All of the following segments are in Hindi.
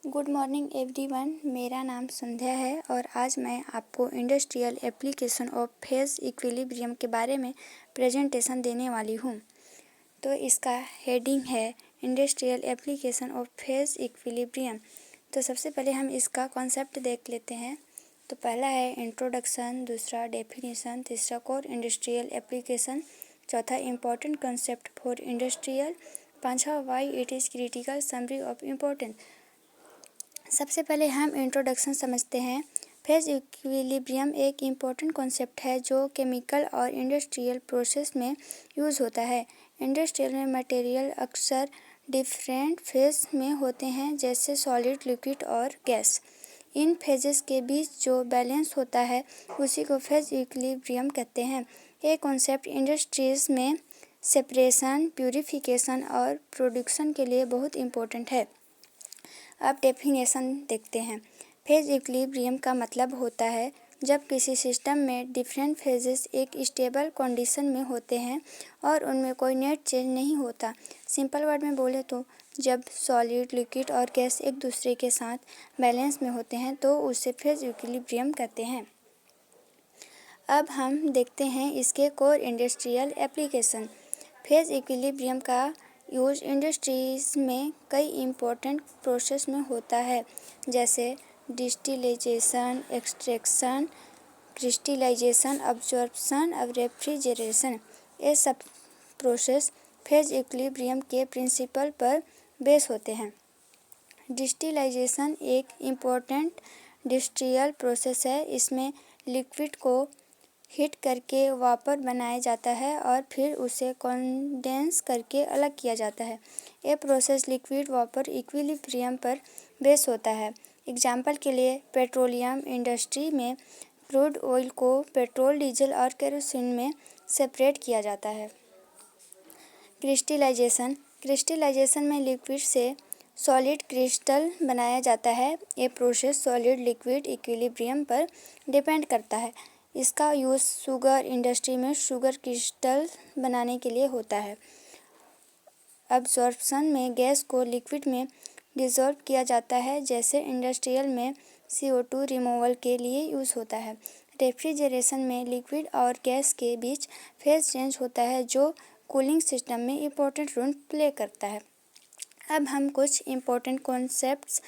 Good morning everyone. मेरा नाम संध्या है और आज मैं आपको industrial application of phase equilibrium के बारे में प्रेजेंटेशन देने वाली हूँ। तो इसका हेडिंग है industrial application of phase equilibrium. तो सबसे पहले हम इसका कॉन्सेप्ट देख लेते हैं। तो पहला है इंट्रोडक्शन, दूसरा डेफिनेशन, तीसरा कोर इंडस्ट्रियल एप्लीकेशन, चौथा इम्पोर्टेंट कॉन्सेप्ट फॉर इंडस्ट्रियल, पाँचवा why it is critical, summary of important. सबसे पहले हम इंट्रोडक्शन समझते हैं। फेज इक्विलिब्रियम एक इम्पॉर्टेंट कॉन्सेप्ट है जो केमिकल और इंडस्ट्रियल प्रोसेस में यूज़ होता है। इंडस्ट्रियल में मटेरियल अक्सर डिफरेंट फेज में होते हैं, जैसे सॉलिड, लिक्विड और गैस। इन फेजेस के बीच जो बैलेंस होता है उसी को फेज इक्विलिब्रियम कहते हैं। ये कॉन्सेप्ट इंडस्ट्रीज में सेपरेशन, प्यूरिफिकेशन और प्रोडक्शन के लिए बहुत इम्पोर्टेंट है। अब डेफिनेशन देखते हैं। फेज इक्विलिब्रियम का मतलब होता है जब किसी सिस्टम में डिफरेंट फेजेस एक स्टेबल कंडीशन में होते हैं और उनमें कोई नेट चेंज नहीं होता। सिंपल वर्ड में बोले तो जब सॉलिड, लिक्विड और गैस एक दूसरे के साथ बैलेंस में होते हैं तो उसे फेज इक्विलिब्रियम कहते हैं। अब हम देखते हैं इसके core industrial application. Phase equilibrium का यूज इंडस्ट्रीज में कई इम्पोर्टेंट प्रोसेस में होता है, जैसे डिस्टिलेशन, एक्सट्रैक्शन, क्रिस्टलाइजेशन, अब्जॉर्प्शन और रेफ्रिजरेशन। ये सब प्रोसेस फेज इक्विलिब्रियम के प्रिंसिपल पर बेस होते हैं। डिस्टिलाइजेशन एक इम्पोर्टेंट इंडस्ट्रियल प्रोसेस है। इसमें लिक्विड को हीट करके वापर बनाया जाता है और फिर उसे कंडेंस करके अलग किया जाता है। ये प्रोसेस लिक्विड वापर इक्विलिब्रियम पर बेस होता है। एग्जाम्पल के लिए पेट्रोलियम इंडस्ट्री में क्रूड ऑयल को पेट्रोल, डीजल और केरोसिन में सेपरेट किया जाता है। क्रिस्टलाइजेशन क्रिस्टलाइजेशन में लिक्विड से सॉलिड क्रिस्टल बनाया जाता है। ये प्रोसेस सॉलिड लिक्विड इक्विलिब्रियम पर डिपेंड करता है। इसका यूज़ शुगर इंडस्ट्री में शुगर क्रिस्टल बनाने के लिए होता है। अब्जॉर्प्शन में गैस को लिक्विड में डिसॉल्व किया जाता है, जैसे इंडस्ट्रियल में CO2 रिमूवल के लिए यूज़ होता है। रेफ्रिजरेशन में लिक्विड और गैस के बीच फेज चेंज होता है, जो कूलिंग सिस्टम में इम्पोर्टेंट रोल प्ले करता है। अब हम कुछ इम्पोर्टेंट कॉन्सेप्ट्स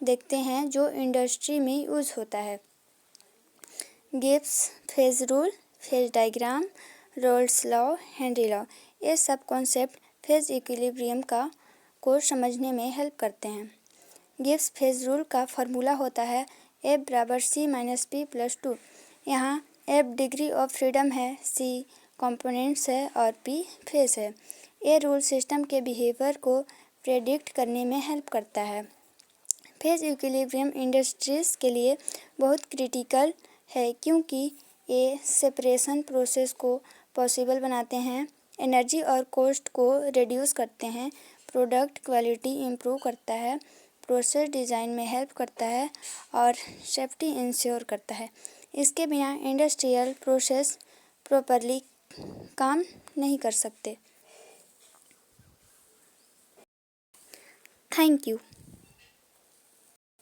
देखते हैं जो इंडस्ट्री में यूज़ होता है। Gibbs phase rule, phase diagram, roles law, Henry law. ये सब कॉन्सेप्ट फेज इक्विलिब्रियम को समझने में हेल्प करते हैं। गिब्स फेज रूल का फार्मूला होता है F बराबर C माइनस P प्लस 2। यहाँ F डिग्री ऑफ फ्रीडम है, C कंपोनेंट्स है और P फेज है। ये रूल सिस्टम के बिहेवियर को प्रेडिक्ट करने में हेल्प करता है। फेज इक्विलिब्रियम इंडस्ट्रीज के लिए बहुत क्रिटिकल है, क्योंकि ये सेपरेशन प्रोसेस को पॉसिबल बनाते हैं, एनर्जी और कॉस्ट को रिड्यूस करते हैं, प्रोडक्ट क्वालिटी इम्प्रूव करता है, प्रोसेस डिज़ाइन में हेल्प करता है और सेफ्टी इंश्योर करता है। इसके बिना इंडस्ट्रियल प्रोसेस प्रॉपरली काम नहीं कर सकते। Thank you.